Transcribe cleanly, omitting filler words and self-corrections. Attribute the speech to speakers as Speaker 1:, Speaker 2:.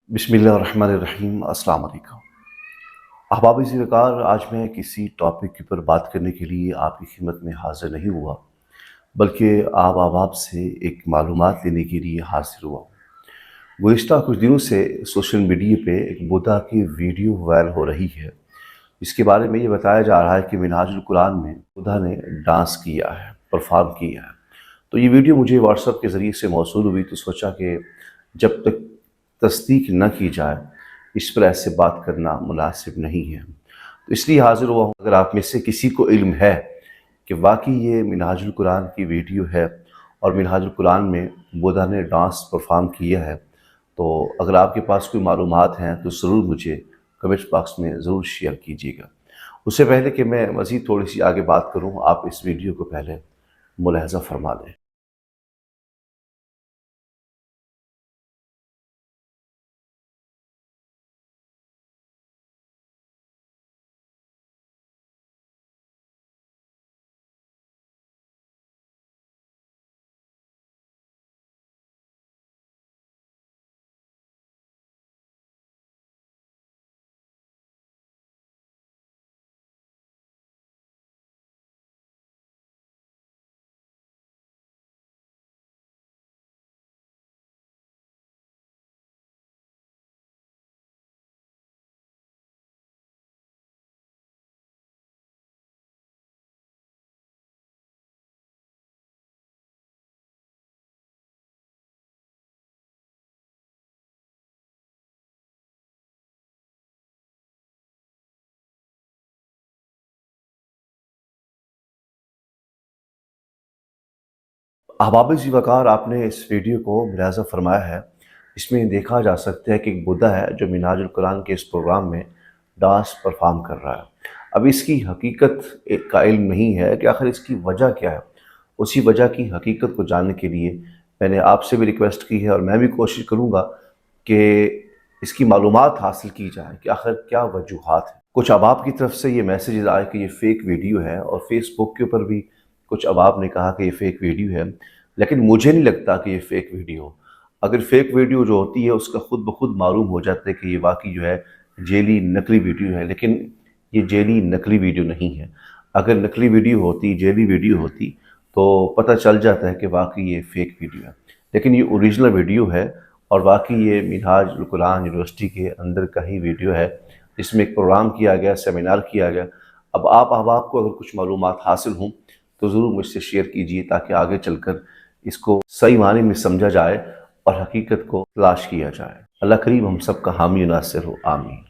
Speaker 1: बिस्मिल्लाहिर्रहमानिर्रहीम। अस्सलाम वालेकुम। अहबाब इज़्ज़त वक़ार, आज मैं किसी टॉपिक के ऊपर बात करने के लिए आपकी खिदमत में हाज़िर नहीं हुआ, बल्कि आप अहबाब से एक मालूमात लेने के लिए हाज़िर हुआ हूँ। गुज़िश्ता कुछ दिनों से सोशल मीडिया पे एक बुद्धा की वीडियो वायरल हो रही है। इसके बारे में ये बताया जा रहा है कि मिनहाजुल कुरान में बुद्धा ने डांस किया है, परफॉर्म किया है। तो ये वीडियो मुझे व्हाट्सएप के ज़रिए से मौसूल हुई, तो सोचा कि जब तक तस्दीक न की जाए इस पर ऐसे बात करना मुनासिब नहीं है, तो इसलिए हाज़िर हुआ हूँ। अगर आप में से किसी को इल्म है कि वाकई ये मिनहाजुल कुरान की वीडियो है और मिनहाजुल कुरान में बुद्धा ने डांस परफॉर्म किया है, तो अगर आपके पास कोई मालूमात हैं तो ज़रूर मुझे कमेंट बॉक्स में ज़रूर शेयर कीजिएगा। उससे पहले कि मैं मज़ीद थोड़ी सी आगे बात करूँ, आप इस वीडियो को पहले मुलाहज़ा फरमा लें। अहबाब वक़ार, आपने इस वीडियो को मुलाहज़ा फ़रमाया है। इसमें देखा जा सकता है कि एक बुद्धा है जो मिनहाजुल कुरान के इस प्रोग्राम में डांस परफॉर्म कर रहा है। अब इसकी हकीकत का इल्म नहीं है कि आखिर इसकी वजह क्या है। उसी वजह की हकीकत को जानने के लिए मैंने आपसे भी रिक्वेस्ट की है और मैं भी कोशिश करूँगा कि इसकी मालूमात हासिल की जाए कि आखिर क्या वजूहात हैं। कुछ अहबाब की तरफ से ये मैसेजेस आए कि ये फ़ेक वीडियो है, और फेसबुक के ऊपर भी कुछ अहबाब ने कहा कि ये फ़ेक वीडियो है, लेकिन मुझे नहीं लगता कि ये फ़ेक वीडियो हो। अगर फ़ेक वीडियो जो होती है उसका खुद ब खुद मालूम हो जाता है कि ये वाक़ई जो है जेली नकली वीडियो है, लेकिन ये जेली नकली वीडियो नहीं है। अगर नकली वीडियो होती, जेली वीडियो होती, तो पता चल जाता है कि वाक़ई ये फ़ेक वीडियो है। लेकिन ये ओरिजिनल वीडियो है और वाक़ई ये मिनहाजुल कुरान यूनिवर्सिटी के अंदर का ही वीडियो है। इसमें एक प्रोग्राम किया गया, सेमिनार किया गया। अब आप अहबाब को अगर कुछ मालूमात हासिल हों तो ज़रूर मुझसे शेयर कीजिए, ताकि आगे चलकर इसको सही मायने में समझा जाए और हकीकत को तलाश किया जाए। अल्लाह करीम हम सब का हामी नासिर हो। आमीन।